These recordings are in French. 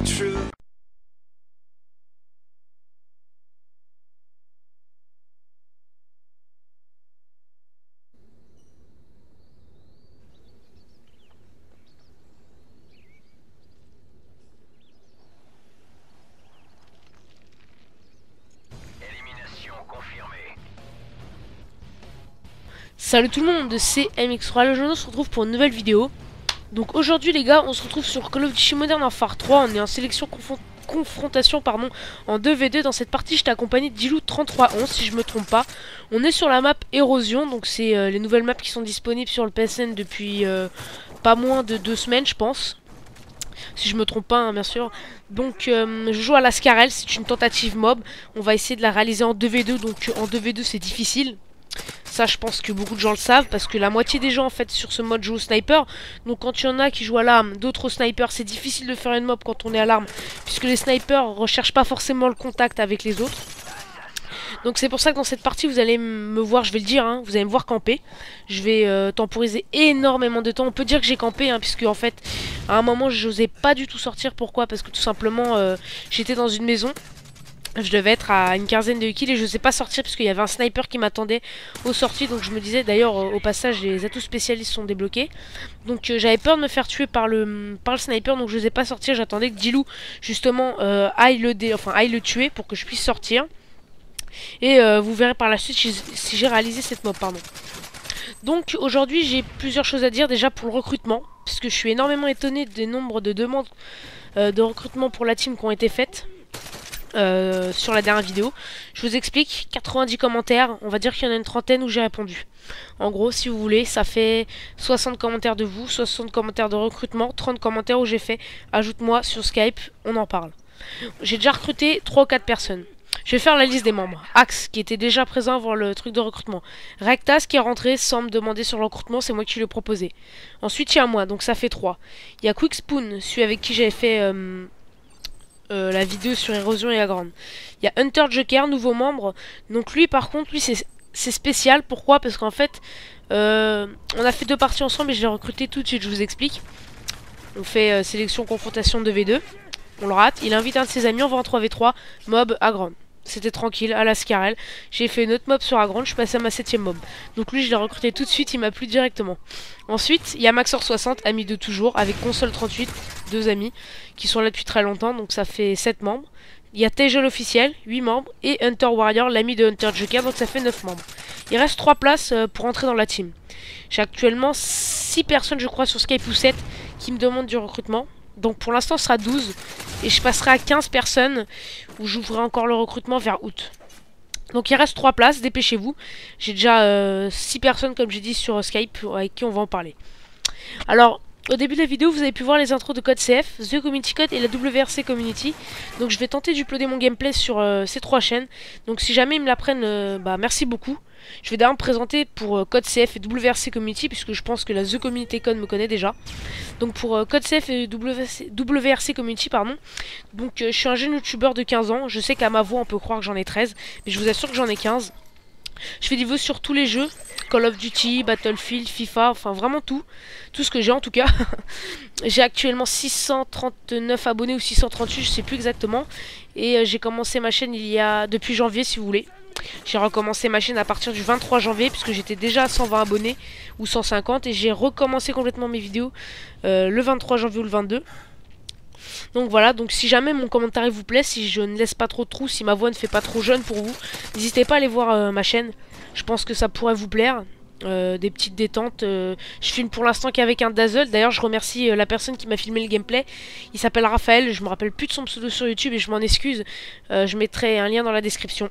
the truth. Salut tout le monde, c'est MX3, le journal se retrouve pour une nouvelle vidéo. Donc aujourd'hui les gars, on se retrouve sur Call of Duty Modern Warfare 3, on est en sélection confrontation pardon, en 2v2. Dans cette partie j'étais accompagné de Dilou 3311 si je me trompe pas. On est sur la map Érosion, donc c'est les nouvelles maps qui sont disponibles sur le PSN depuis pas moins de 2 semaines je pense. Si je me trompe pas hein, bien sûr. Donc je joue à la Scarel, c'est une tentative mob. On va essayer de la réaliser en 2v2, donc en 2v2 c'est difficile. Ça je pense que beaucoup de gens le savent parce que la moitié des gens en fait sur ce mode jouent au sniper. Donc quand il y en a qui jouent à l'arme, d'autres au sniper, c'est difficile de faire une mob quand on est à l'arme, puisque les snipers recherchent pas forcément le contact avec les autres. Donc c'est pour ça que dans cette partie vous allez me voir, je vais le dire, hein, vous allez me voir camper. Je vais temporiser énormément de temps. On peut dire que j'ai campé hein, puisque en fait à un moment je n'osais pas du tout sortir. Pourquoi? Parce que tout simplement j'étais dans une maison. Je devais être à une quinzaine de kills et je ne sais pas sortir parce qu'il y avait un sniper qui m'attendait aux sorties. Donc je me disais, d'ailleurs au passage les atouts spécialistes sont débloqués. Donc j'avais peur de me faire tuer par le sniper, donc je n'osais pas sortir. J'attendais que Dilou justement aille le tuer pour que je puisse sortir. Et vous verrez par la suite si j'ai réalisé cette mob, pardon. Donc aujourd'hui j'ai plusieurs choses à dire. Déjà pour le recrutement, puisque je suis énormément étonné des nombres de demandes de recrutement pour la team qui ont été faites. Sur la dernière vidéo, je vous explique, 90 commentaires, on va dire qu'il y en a une trentaine où j'ai répondu. En gros, si vous voulez, ça fait 60 commentaires de vous, 60 commentaires de recrutement, 30 commentaires où j'ai fait ajoute-moi sur Skype, on en parle. J'ai déjà recruté 3 ou 4 personnes. Je vais faire la liste des membres. Axe, qui était déjà présent avant le truc de recrutement. Rectas, qui est rentré sans me demander sur le recrutement, c'est moi qui lui ai proposé. Ensuite, il y a moi, donc ça fait 3. Il y a Quickspoon, celui avec qui j'avais fait... la vidéo sur Érosion et la Grande. Il y a Hunter Joker, nouveau membre. Donc lui par contre, lui c'est spécial. Pourquoi? Parce qu'en fait, on a fait 2 parties ensemble et je l'ai recruté tout de suite, je vous explique. On fait sélection confrontation 2v2. On le rate, il invite un de ses amis, on va en 3v3. Mob à Grande. C'était tranquille, à la Scarel. J'ai fait une autre mob sur Agrand, je suis passé à ma 7ème mob. Donc lui je l'ai recruté tout de suite, il m'a plu directement. Ensuite, il y a Maxor60, ami de toujours, avec Console 38, 2 amis, qui sont là depuis très longtemps, donc ça fait 7 membres. Il y a Tejol officiel, 8 membres, et Hunter Warrior, l'ami de Hunter Joker, donc ça fait 9 membres. Il reste 3 places pour entrer dans la team. J'ai actuellement 6 personnes je crois sur Skype ou 7 qui me demandent du recrutement. Donc pour l'instant ce sera 12 et je passerai à 15 personnes où j'ouvrirai encore le recrutement vers août. Donc il reste 3 places, dépêchez-vous. J'ai déjà 6 personnes comme j'ai dit sur Skype avec qui on va en parler. Alors au début de la vidéo vous avez pu voir les intros de Code CF, The Community Code et la WRC Community. Donc je vais tenter d'uploader mon gameplay sur ces 3 chaînes. Donc si jamais ils me l'apprennent, bah merci beaucoup. Je vais d'ailleurs me présenter pour Code CF et WRC Community puisque je pense que la The Community Code me connaît déjà. Donc pour Code CF et WRC Community pardon. Donc je suis un jeune youtubeur de 15 ans. Je sais qu'à ma voix on peut croire que j'en ai 13, mais je vous assure que j'en ai 15. Je fais des vidéos sur tous les jeux, Call of Duty, Battlefield, FIFA, enfin vraiment tout ce que j'ai en tout cas. J'ai actuellement 639 abonnés ou 638, je sais plus exactement. Et j'ai commencé ma chaîne depuis janvier si vous voulez. J'ai recommencé ma chaîne à partir du 23 janvier puisque j'étais déjà à 120 abonnés ou 150 et j'ai recommencé complètement mes vidéos le 23 janvier ou le 22. Donc voilà, donc si jamais mon commentaire vous plaît, si je ne laisse pas trop de trous, si ma voix ne fait pas trop jeune pour vous, n'hésitez pas à aller voir ma chaîne. Je pense que ça pourrait vous plaire. Des petites détentes. Je filme pour l'instant qu'avec un Dazzle. D'ailleurs, je remercie la personne qui m'a filmé le gameplay. Il s'appelle Raphaël. Je me rappelle plus de son pseudo sur YouTube et je m'en excuse. Je mettrai un lien dans la description.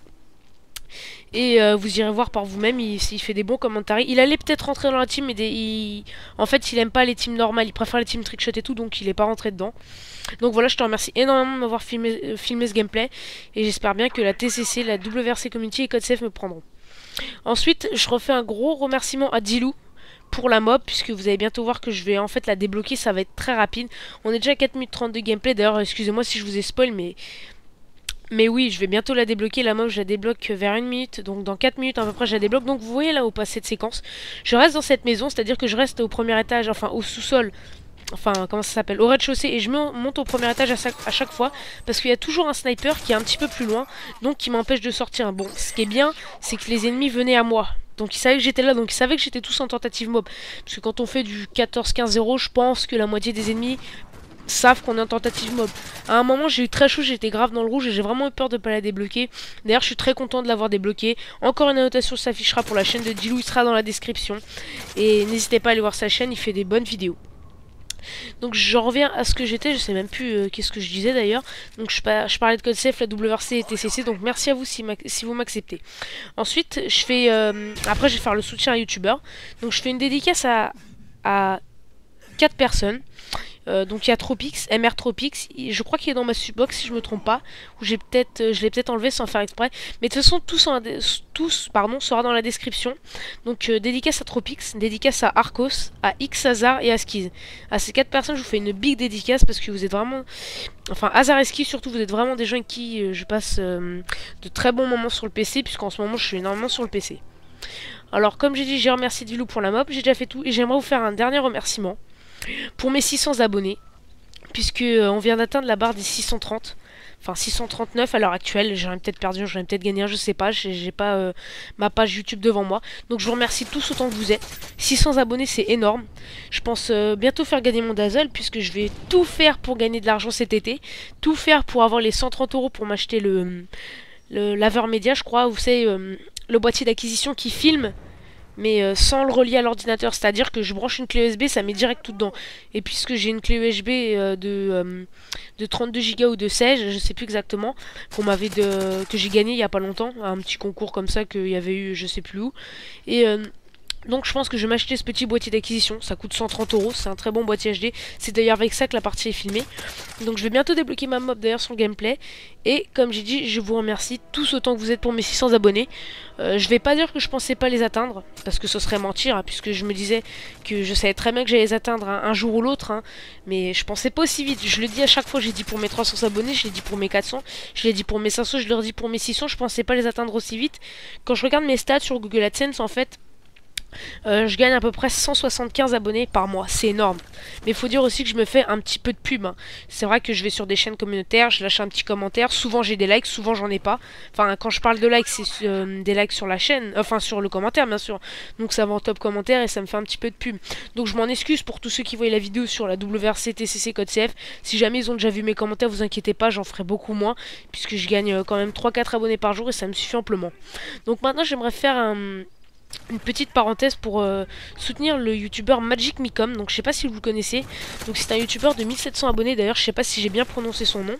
Et vous irez voir par vous-même, il fait des bons commentaires. Il allait peut-être rentrer dans la team, mais en fait il aime pas les teams normales, il préfère les teams trickshot et tout, donc il est pas rentré dedans. Donc voilà, je te remercie énormément de m'avoir filmé ce gameplay, et j'espère bien que la TCC, la WRC Community et CodeSafe me prendront. Ensuite, je refais un gros remerciement à Dilou pour la mob, puisque vous allez bientôt voir que je vais en fait la débloquer, ça va être très rapide. On est déjà à 4 minutes 30 de gameplay, d'ailleurs excusez-moi si je vous ai spoil, mais oui, je vais bientôt la débloquer, la mob je la débloque vers 1 minute, donc dans 4 minutes à peu près je la débloque. Donc vous voyez là au passé de séquence, je reste dans cette maison, c'est à dire que je reste au premier étage, enfin au sous-sol enfin comment ça s'appelle, au rez-de-chaussée, et je monte au premier étage à chaque fois, parce qu'il y a toujours un sniper qui est un petit peu plus loin, donc qui m'empêche de sortir. Bon, ce qui est bien, c'est que les ennemis venaient à moi. Donc ils savaient que j'étais là, donc ils savaient que j'étais tous en tentative mob. Parce que quand on fait du 14-15-0, je pense que la moitié des ennemis savent qu'on est en tentative mob. À un moment j'ai eu très chaud, j'étais grave dans le rouge et j'ai vraiment eu peur de pas la débloquer. D'ailleurs je suis très content de l'avoir débloqué. Encore une annotation s'affichera pour la chaîne de Dilou, il sera dans la description. Et n'hésitez pas à aller voir sa chaîne, il fait des bonnes vidéos. Donc je reviens à ce que j'étais, je sais même plus qu'est-ce que je disais d'ailleurs. Donc je parlais de code safe, la WRC et TCC, donc merci à vous si vous m'acceptez. Ensuite je fais, après je vais faire le soutien à YouTubeur. Donc je fais une dédicace à 4 personnes. Donc il y a Tropix, MR Tropix, je crois qu'il est dans ma subbox si je me trompe pas, ou je l'ai peut-être enlevé sans faire exprès, mais de toute façon tous sera dans la description. Donc dédicace à Tropix, dédicace à Arcos, à Xhazard et à Skiz. À ces 4 personnes je vous fais une big dédicace parce que vous êtes vraiment, enfin Hazard et Skiz surtout, vous êtes vraiment des gens avec qui je passe de très bons moments sur le PC, puisqu'en ce moment je suis énormément sur le PC. Alors comme j'ai dit, j'ai remercié Dilou pour la mob, j'ai déjà fait tout, et j'aimerais vous faire un dernier remerciement pour mes 600 abonnés, puisque on vient d'atteindre la barre des 630, enfin 639 à l'heure actuelle. J'aurais peut-être perdu, j'aurais peut-être gagné un, je sais pas, j'ai pas ma page YouTube devant moi. Donc je vous remercie tous autant que vous êtes. 600 abonnés c'est énorme. Je pense bientôt faire gagner mon Dazzle, puisque je vais tout faire pour gagner de l'argent cet été, tout faire pour avoir les 130 € pour m'acheter le laveur média, je crois, vous savez, le boîtier d'acquisition qui filme, mais sans le relier à l'ordinateur, c'est-à-dire que je branche une clé USB, ça met direct tout dedans. Et puisque j'ai une clé USB de 32 Go ou de 16, je sais plus exactement, que j'ai gagné il y a pas longtemps, un petit concours comme ça qu'il y avait eu je sais plus où. Et donc je pense que je vais m'acheter ce petit boîtier d'acquisition, ça coûte 130 €, c'est un très bon boîtier HD, c'est d'ailleurs avec ça que la partie est filmée. Donc je vais bientôt débloquer ma mob d'ailleurs sur le gameplay, et comme j'ai dit, je vous remercie tous autant que vous êtes pour mes 600 abonnés. Je vais pas dire que je pensais pas les atteindre, parce que ce serait mentir, hein, puisque je me disais que je savais très bien que j'allais les atteindre un jour ou l'autre, hein, mais je pensais pas aussi vite. Je le dis à chaque fois, j'ai dit pour mes 300 abonnés, je l'ai dit pour mes 400, je l'ai dit pour mes 500, je leur dis pour mes 600, je pensais pas les atteindre aussi vite. Quand je regarde mes stats sur Google AdSense, en fait, je gagne à peu près 175 abonnés par mois, c'est énorme. Mais il faut dire aussi que je me fais un petit peu de pub, hein. C'est vrai que je vais sur des chaînes communautaires, je lâche un petit commentaire, souvent j'ai des likes, souvent j'en ai pas. Enfin, quand je parle de likes, c'est des likes sur la chaîne, enfin sur le commentaire bien sûr. Donc ça va en top commentaire et ça me fait un petit peu de pub. Donc je m'en excuse pour tous ceux qui voyaient la vidéo sur la WRC TCC code CF. Si jamais ils ont déjà vu mes commentaires, vous inquiétez pas, j'en ferai beaucoup moins, puisque je gagne quand même 3-4 abonnés par jour et ça me suffit amplement. Donc maintenant j'aimerais faire une petite parenthèse pour soutenir le youtubeur Magic Micom. Donc je sais pas si vous le connaissez. Donc c'est un youtubeur de 1700 abonnés. D'ailleurs je sais pas si j'ai bien prononcé son nom.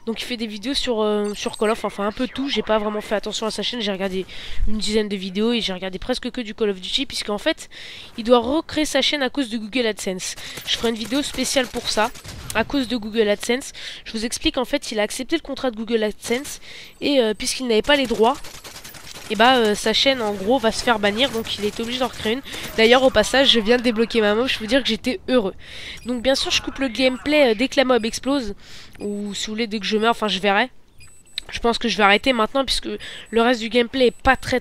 Donc il fait des vidéos sur Call of, enfin un peu tout. J'ai pas vraiment fait attention à sa chaîne. J'ai regardé une dizaine de vidéos et j'ai regardé presque que du Call of Duty, puisqu'en fait il doit recréer sa chaîne à cause de Google AdSense. Je ferai une vidéo spéciale pour ça, à cause de Google AdSense. Je vous explique, en fait il a accepté le contrat de Google AdSense, et puisqu'il n'avait pas les droits, et bah sa chaîne en gros va se faire bannir, donc il est obligé d'en recréer une. D'ailleurs au passage je viens de débloquer ma mob, je peux vous dire que j'étais heureux. Donc bien sûr je coupe le gameplay dès que la mob explose, ou si vous voulez dès que je meurs, enfin je verrai. Je pense que je vais arrêter maintenant, puisque le reste du gameplay est pas très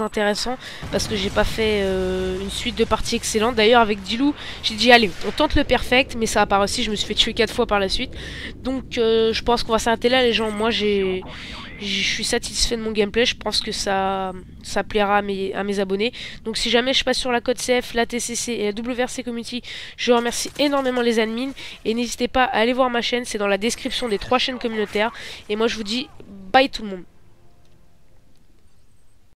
intéressant, parce que j'ai pas fait une suite de parties excellentes. D'ailleurs avec Dilou j'ai dit allez on tente le perfect, mais ça a pas réussi, je me suis fait tuer 4 fois par la suite. Donc je pense qu'on va s'arrêter là les gens. Moi je suis satisfait de mon gameplay, je pense que ça plaira à mes abonnés. Donc si jamais je passe sur la code CF, la TCC et la WRC Community, je remercie énormément les admins, et n'hésitez pas à aller voir ma chaîne, c'est dans la description des 3 chaînes communautaires. Et moi je vous dis bye tout le monde.